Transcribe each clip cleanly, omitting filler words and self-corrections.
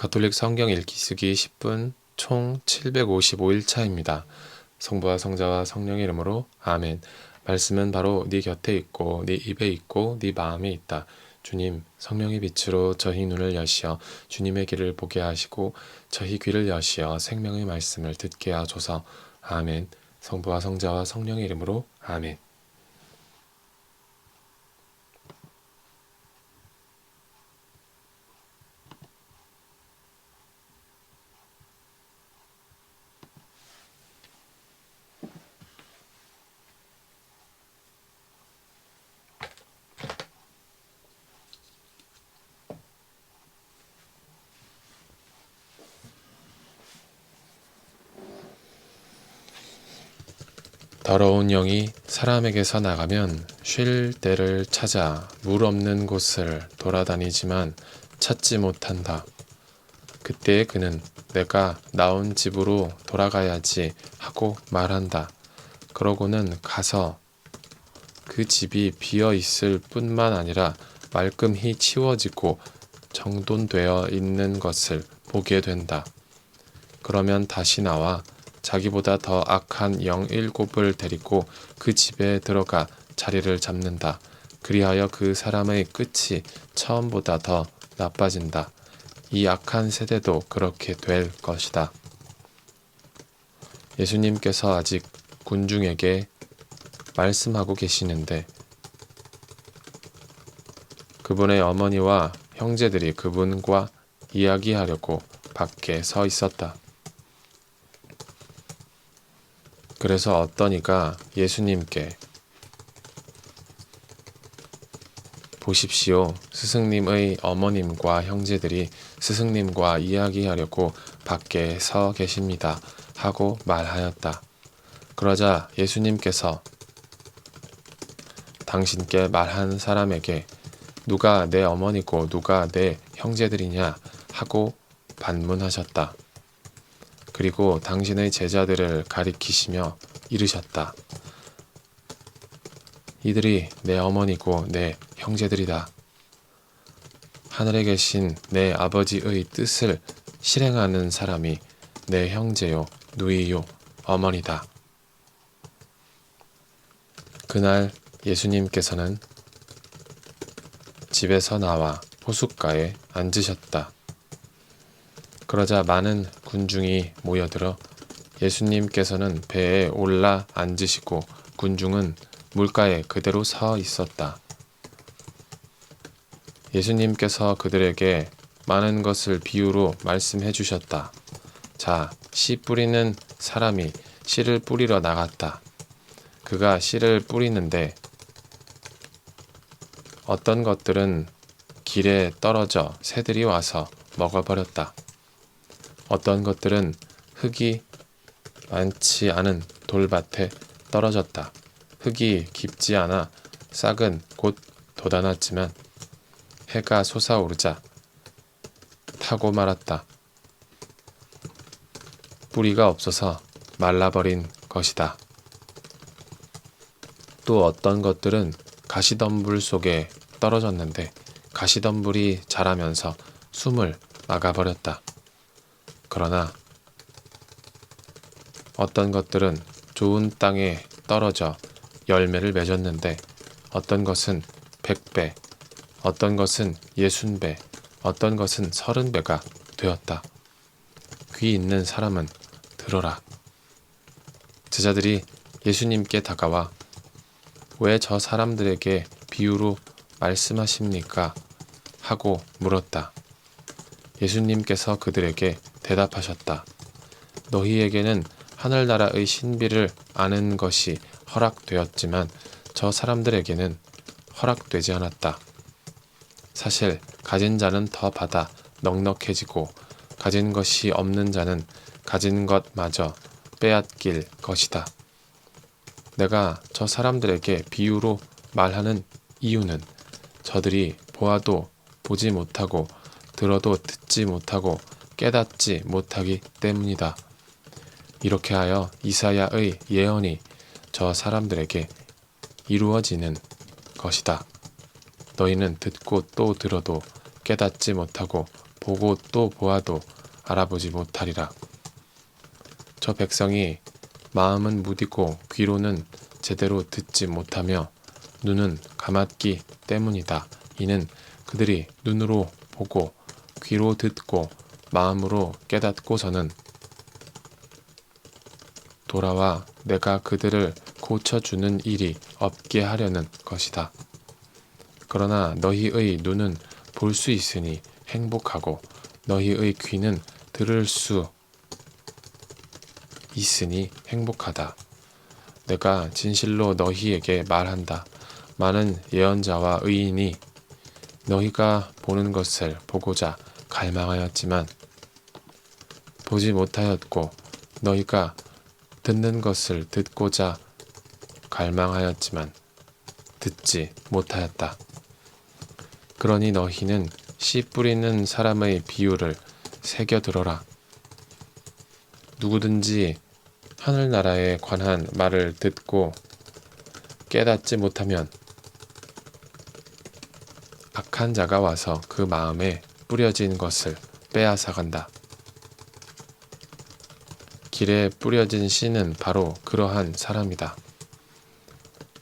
가톨릭 성경 읽기 쓰기 10분 총 755일차입니다. 성부와 성자와 성령의 이름으로 아멘. 말씀은 바로 네 곁에 있고 네 입에 있고 네 마음에 있다. 주님, 성령의 빛으로 저희 눈을 여시어 주님의 길을 보게 하시고 저희 귀를 여시어 생명의 말씀을 듣게 하소서. 아멘. 성부와 성자와 성령의 이름으로 아멘. 더러운 영이 사람에게서 나가면 쉴 데를 찾아 물 없는 곳을 돌아다니지만 찾지 못한다. 그때 그는 내가 나온 집으로 돌아가야지 하고 말한다. 그러고는 가서 그 집이 비어 있을 뿐만 아니라 말끔히 치워지고 정돈되어 있는 것을 보게 된다. 그러면 다시 나와 자기보다 더 악한 영 7을 데리고 그 집에 들어가 자리를 잡는다. 그리하여 그 사람의 끝이 처음보다 더 나빠진다. 이 악한 세대도 그렇게 될 것이다. 예수님께서 아직 군중에게 말씀하고 계시는데 그분의 어머니와 형제들이 그분과 이야기하려고 밖에 서 있었다. 그래서 어떤 이가 예수님께 보십시오. 스승님의 어머님과 형제들이 스승님과 이야기하려고 밖에 서 계십니다. 하고 말하였다. 그러자 예수님께서 당신께 말한 사람에게 누가 내 어머니고 누가 내 형제들이냐 하고 반문하셨다. 그리고 당신의 제자들을 가리키시며 이르셨다. 이들이 내 어머니고 내 형제들이다. 하늘에 계신 내 아버지의 뜻을 실행하는 사람이 내 형제요, 누이요, 어머니다. 그날 예수님께서는 집에서 나와 호숫가에 앉으셨다. 그러자 많은 군중이 모여들어 예수님께서는 배에 올라 앉으시고 군중은 물가에 그대로 서 있었다. 예수님께서 그들에게 많은 것을 비유로 말씀해 주셨다. 자, 씨 뿌리는 사람이 씨를 뿌리러 나갔다. 그가 씨를 뿌리는데 어떤 것들은 길에 떨어져 새들이 와서 먹어버렸다. 어떤 것들은 흙이 많지 않은 돌밭에 떨어졌다. 흙이 깊지 않아 싹은 곧 돋아났지만 해가 솟아오르자 타고 말았다. 뿌리가 없어서 말라버린 것이다. 또 어떤 것들은 가시덤불 속에 떨어졌는데 가시덤불이 자라면서 숨을 막아버렸다. 그러나 어떤 것들은 좋은 땅에 떨어져 열매를 맺었는데 어떤 것은 100배, 어떤 것은 60배, 어떤 것은 30배가 되었다. 귀 있는 사람은 들어라. 제자들이 예수님께 다가와 왜 저 사람들에게 비유로 말씀하십니까? 하고 물었다. 예수님께서 그들에게 대답하셨다. 너희에게는 하늘나라의 신비를 아는 것이 허락되었지만 저 사람들에게는 허락되지 않았다. 사실 가진 자는 더 받아 넉넉해지고 가진 것이 없는 자는 가진 것마저 빼앗길 것이다. 내가 저 사람들에게 비유로 말하는 이유는 저들이 보아도 보지 못하고 들어도 듣지 못하고 깨닫지 못하기 때문이다. 이렇게 하여 이사야의 예언이 저 사람들에게 이루어지는 것이다. 너희는 듣고 또 들어도 깨닫지 못하고 보고 또 보아도 알아보지 못하리라. 저 백성이 마음은 무디고 귀로는 제대로 듣지 못하며 눈은 감았기 때문이다. 이는 그들이 눈으로 보고 귀로 듣고 마음으로 깨닫고서는 돌아와 내가 그들을 고쳐주는 일이 없게 하려는 것이다. 그러나 너희의 눈은 볼 수 있으니 행복하고 너희의 귀는 들을 수 있으니 행복하다. 내가 진실로 너희에게 말한다. 많은 예언자와 의인이 너희가 보는 것을 보고자 갈망하였지만 보지 못하였고 너희가 듣는 것을 듣고자 갈망하였지만 듣지 못하였다. 그러니 너희는 씨 뿌리는 사람의 비유를 새겨 들어라. 누구든지 하늘나라에 관한 말을 듣고 깨닫지 못하면 악한 자가 와서 그 마음에 뿌려진 것을 빼앗아간다. 길에 뿌려진 씨는 바로 그러한 사람이다.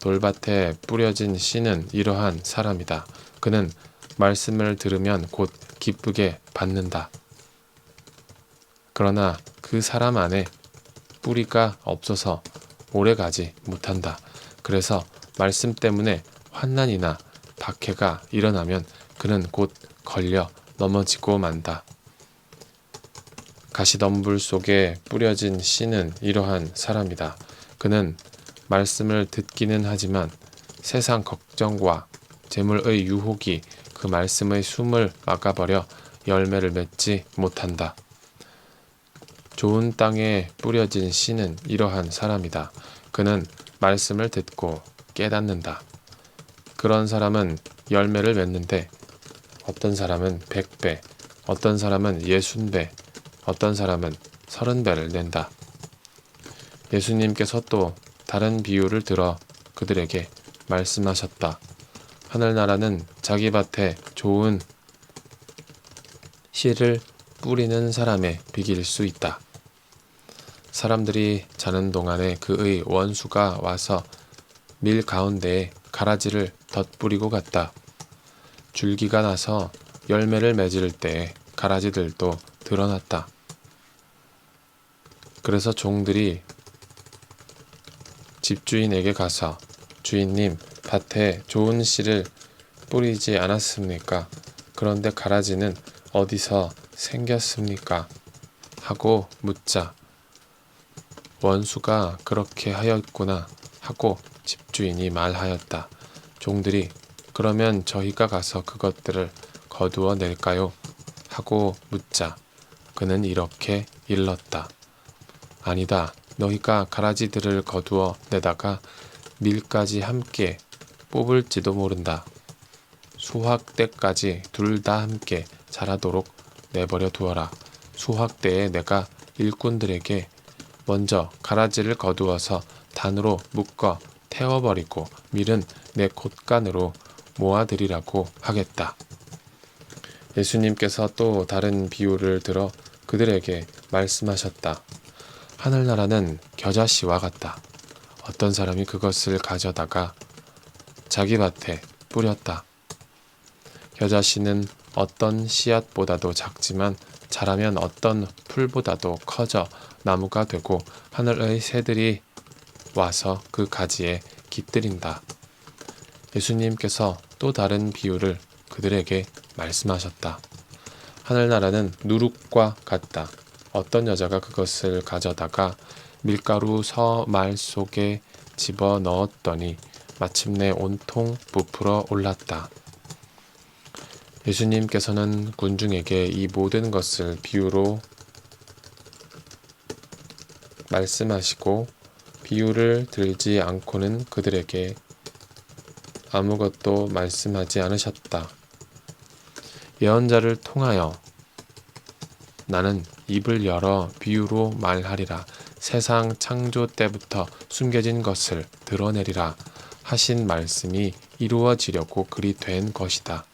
돌밭에 뿌려진 씨는 이러한 사람이다. 그는 말씀을 들으면 곧 기쁘게 받는다. 그러나 그 사람 안에 뿌리가 없어서 오래가지 못한다. 그래서 말씀 때문에 환난이나 박해가 일어나면 그는 곧 걸려 넘어지고 만다. 가시덤불 속에 뿌려진 씨는 이러한 사람이다. 그는 말씀을 듣기는 하지만 세상 걱정과 재물의 유혹이 그 말씀의 숨을 막아버려 열매를 맺지 못한다. 좋은 땅에 뿌려진 씨는 이러한 사람이다. 그는 말씀을 듣고 깨닫는다. 그런 사람은 열매를 맺는데 어떤 사람은 100배, 어떤 사람은 60배, 어떤 사람은 30배를 낸다. 예수님께서 또 다른 비유를 들어 그들에게 말씀하셨다. 하늘나라는 자기 밭에 좋은 씨를 뿌리는 사람에 비길 수 있다. 사람들이 자는 동안에 그의 원수가 와서 밀 가운데에 가라지를 덧뿌리고 갔다. 줄기가 나서 열매를 맺을 때에 가라지들도 드러났다. 그래서 종들이 집주인에게 가서 주인님, 밭에 좋은 씨를 뿌리지 않았습니까? 그런데 가라지는 어디서 생겼습니까? 하고 묻자 원수가 그렇게 하였구나 하고 집주인이 말하였다. 종들이 그러면 저희가 가서 그것들을 거두어 낼까요? 하고 묻자 그는 이렇게 일렀다. 아니다. 너희가 가라지들을 거두어 내다가 밀까지 함께 뽑을지도 모른다. 수확 때까지 둘 다 함께 자라도록 내버려 두어라. 수확 때에 내가 일꾼들에게 먼저 가라지를 거두어서 단으로 묶어 태워버리고 밀은 내 곶간으로 모아들이라고 하겠다. 예수님께서 또 다른 비유를 들어 그들에게 말씀하셨다. 하늘나라는 겨자씨와 같다. 어떤 사람이 그것을 가져다가 자기 밭에 뿌렸다. 겨자씨는 어떤 씨앗보다도 작지만 자라면 어떤 풀보다도 커져 나무가 되고 하늘의 새들이 와서 그 가지에 깃들인다. 예수님께서 또 다른 비유를 그들에게 말씀하셨다. 하늘나라는 누룩과 같다. 어떤 여자가 그것을 가져다가 밀가루 서말 속에 집어 넣었더니 마침내 온통 부풀어 올랐다. 예수님께서는 군중에게 이 모든 것을 비유로 말씀하시고 비유를 들지 않고는 그들에게 아무것도 말씀하지 않으셨다. 예언자를 통하여 나는 입을 열어 비유로 말하리라. 세상 창조 때부터 숨겨진 것을 드러내리라 하신 말씀이 이루어지려고 그리 된 것이다.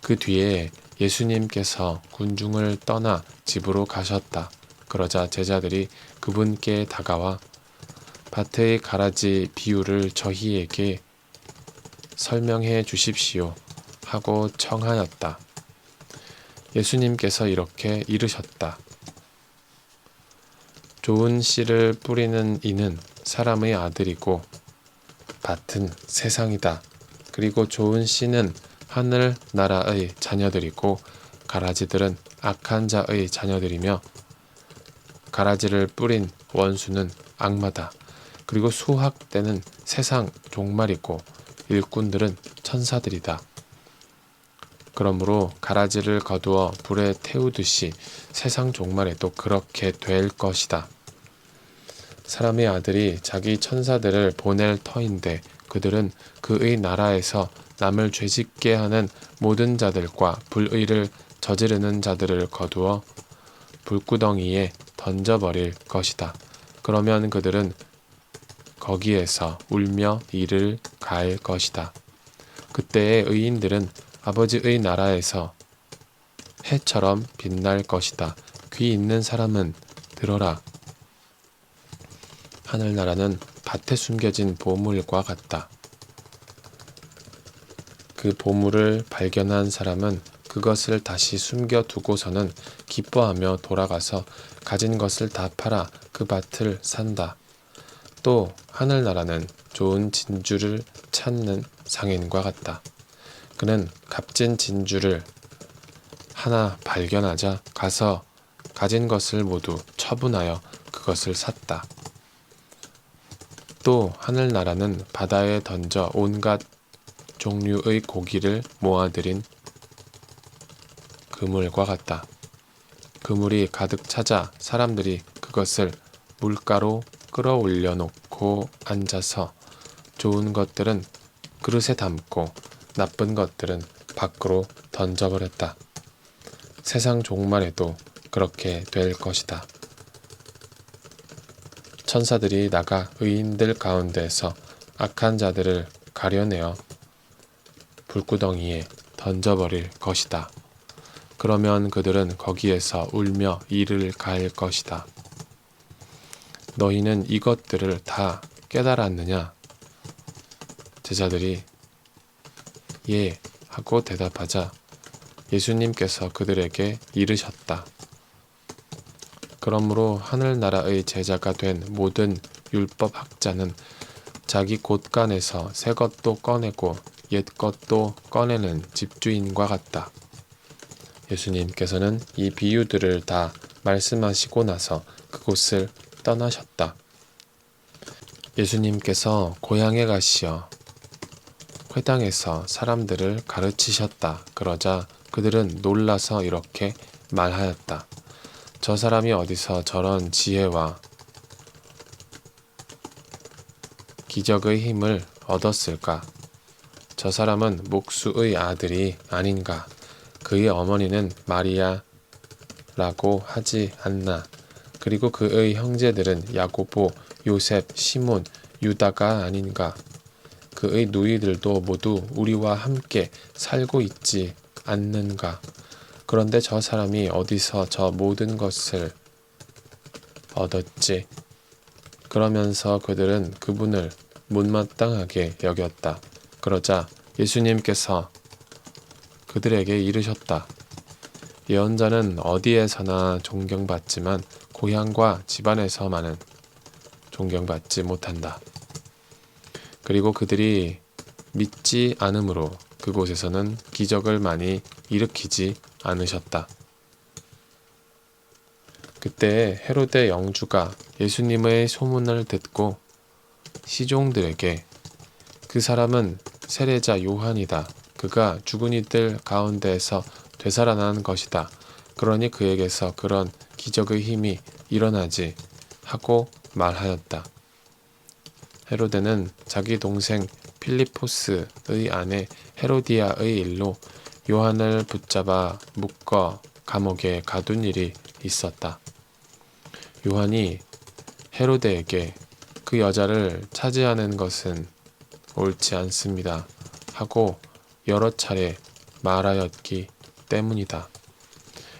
그 뒤에 예수님께서 군중을 떠나 집으로 가셨다. 그러자 제자들이 그분께 다가와 밭의 가라지 비유를 저희에게 설명해 주십시오 하고 청하였다. 예수님께서 이렇게 이르셨다. 좋은 씨를 뿌리는 이는 사람의 아들이고 밭은 세상이다. 그리고 좋은 씨는 하늘 나라의 자녀들이고 가라지들은 악한 자의 자녀들이며 가라지를 뿌린 원수는 악마다. 그리고 수확되는 세상 종말이고 일꾼들은 천사들이다. 그러므로 가라지를 거두어 불에 태우듯이 세상 종말에도 그렇게 될 것이다. 사람의 아들이 자기 천사들을 보낼 터인데 그들은 그의 나라에서 남을 죄짓게 하는 모든 자들과 불의를 저지르는 자들을 거두어 불구덩이에 던져버릴 것이다. 그러면 그들은 거기에서 울며 이를 갈 것이다. 그때의 의인들은 아버지의 나라에서 해처럼 빛날 것이다. 귀 있는 사람은 들어라. 하늘나라는 밭에 숨겨진 보물과 같다. 그 보물을 발견한 사람은 그것을 다시 숨겨두고서는 기뻐하며 돌아가서 가진 것을 다 팔아 그 밭을 산다. 또 하늘나라는 좋은 진주를 찾는 상인과 같다. 그는 값진 진주를 하나 발견하자 가서 가진 것을 모두 처분하여 그것을 샀다. 또 하늘나라는 바다에 던져 온갖 종류의 고기를 모아들인 그물과 같다. 그물이 가득 차자 사람들이 그것을 물가로 끌어올려 놓고 앉아서 좋은 것들은 그릇에 담고 나쁜 것들은 밖으로 던져버렸다. 세상 종말에도 그렇게 될 것이다. 천사들이 나가 의인들 가운데서 악한 자들을 가려내어 불구덩이에 던져버릴 것이다. 그러면 그들은 거기에서 울며 이를 갈 것이다. 너희는 이것들을 다 깨달았느냐? 제자들이 예 하고 대답하자 예수님께서 그들에게 이르셨다. 그러므로 하늘나라의 제자가 된 모든 율법학자는 자기 곳간에서 새 것도 꺼내고 옛 것도 꺼내는 집주인과 같다. 예수님께서는 이 비유들을 다 말씀하시고 나서 그곳을 떠나셨다. 예수님께서 고향에 가시어 회당에서 사람들을 가르치셨다. 그러자 그들은 놀라서 이렇게 말하였다. 저 사람이 어디서 저런 지혜와 기적의 힘을 얻었을까? 저 사람은 목수의 아들이 아닌가? 그의 어머니는 마리아라고 하지 않나? 그리고 그의 형제들은 야고보, 요셉, 시몬, 유다가 아닌가? 그의 누이들도 모두 우리와 함께 살고 있지 않는가? 그런데 저 사람이 어디서 저 모든 것을 얻었지? 그러면서 그들은 그분을 못마땅하게 여겼다. 그러자 예수님께서 그들에게 이르셨다. 예언자는 어디에서나 존경받지만 고향과 집안에서만은 존경받지 못한다. 그리고 그들이 믿지 않으므로 그곳에서는 기적을 많이 일으키지 않으셨다. 그때 헤로데 영주가 예수님의 소문을 듣고 시종들에게 그 사람은 세례자 요한이다. 그가 죽은 이들 가운데에서 되살아난 것이다. 그러니 그에게서 그런 기적의 힘이 일어나지 하고 말하였다. 헤로데는 자기 동생 필리포스의 아내 헤로디아의 일로 요한을 붙잡아 묶어 감옥에 가둔 일이 있었다. 요한이 헤로데에게 그 여자를 차지하는 것은 옳지 않습니다 하고 여러 차례 말하였기 때문이다.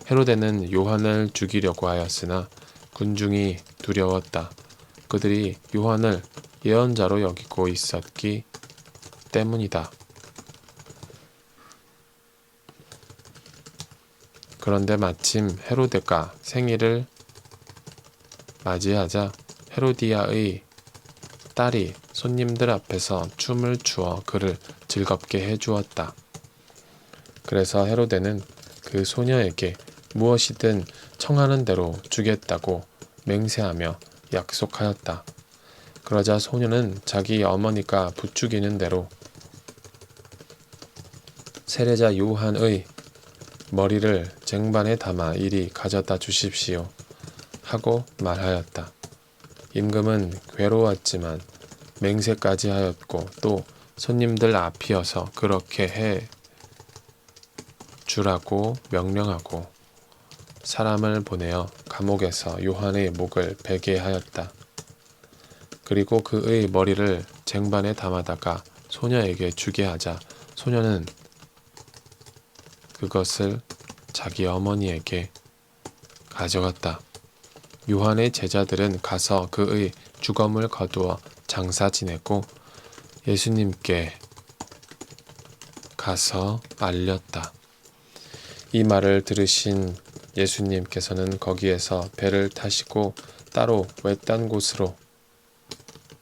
헤로데는 요한을 죽이려고 하였으나 군중이 두려웠다. 그들이 요한을 예언자로 여기고 있었기 때문이다. 그런데 마침 헤로데가 생일을 맞이하자 헤로디아의 딸이 손님들 앞에서 춤을 추어 그를 즐겁게 해주었다. 그래서 헤로데는 그 소녀에게 무엇이든 청하는 대로 주겠다고 맹세하며 약속하였다. 그러자 소녀는 자기 어머니가 부추기는 대로 세례자 요한의 머리를 쟁반에 담아 이리 가져다 주십시오 하고 말하였다. 임금은 괴로웠지만 맹세까지 하였고 또 손님들 앞이어서 그렇게 해 주라고 명령하고 사람을 보내어 감옥에서 요한의 목을 베게 하였다. 그리고 그의 머리를 쟁반에 담아다가 소녀에게 주게 하자 소녀는 그것을 자기 어머니에게 가져갔다. 요한의 제자들은 가서 그의 주검을 거두어 장사 지내고 예수님께 가서 알렸다. 이 말을 들으신 예수님께서는 거기에서 배를 타시고 따로 외딴 곳으로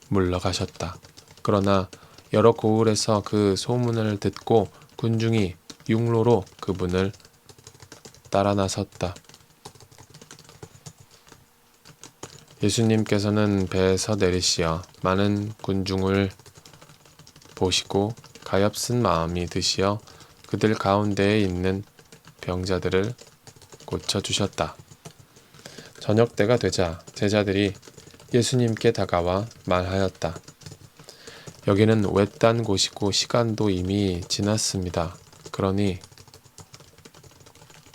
물러가셨다. 그러나 여러 고을에서 그 소문을 듣고 군중이 육로로 그분을 따라 나섰다. 예수님께서는 배에서 내리시어 많은 군중을 보시고 가엾은 마음이 드시어 그들 가운데에 있는 병자들을 고쳐주셨다. 저녁 때가 되자 제자들이 예수님께 다가와 말하였다. 여기는 외딴 곳이고 시간도 이미 지났습니다. 그러니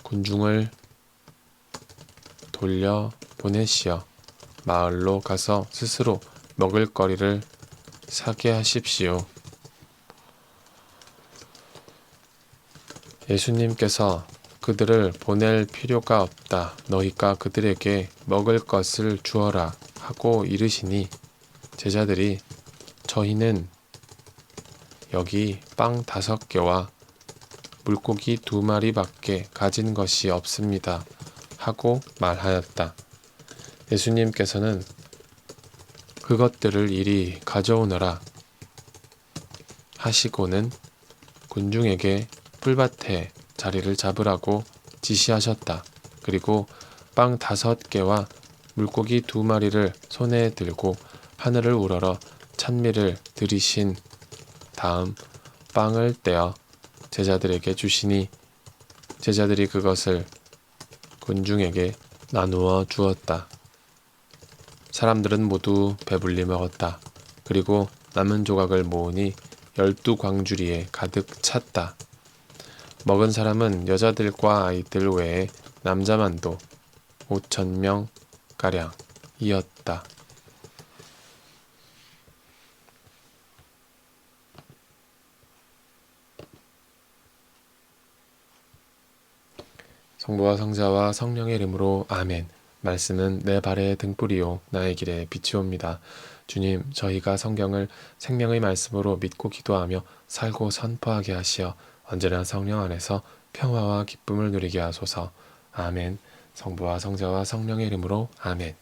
군중을 돌려 보내시어 마을로 가서 스스로 먹을거리를 사게 하십시오. 예수님께서 그들을 보낼 필요가 없다. 너희가 그들에게 먹을 것을 주어라 하고 이르시니 제자들이 저희는 여기 빵 5개와 물고기 2마리밖에 가진 것이 없습니다 하고 말하였다. 예수님께서는 그것들을 이리 가져오너라 하시고는 군중에게 풀밭에 자리를 잡으라고 지시하셨다. 그리고 빵 5개와 물고기 2마리를 손에 들고 하늘을 우러러 찬미를 드리신 다음 빵을 떼어 제자들에게 주시니 제자들이 그것을 군중에게 나누어 주었다. 사람들은 모두 배불리 먹었다. 그리고 남은 조각을 모으니 12광주리에 가득 찼다. 먹은 사람은 여자들과 아이들 외에 남자만도 5,000명가량이었다. 성부와 성자와 성령의 이름으로 아멘. 말씀은 내 발의 등불이요 나의 길에 빛이옵니다. 주님, 저희가 성경을 생명의 말씀으로 믿고 기도하며 살고 선포하게 하시어 언제나 성령 안에서 평화와 기쁨을 누리게 하소서. 아멘. 성부와 성자와 성령의 이름으로 아멘.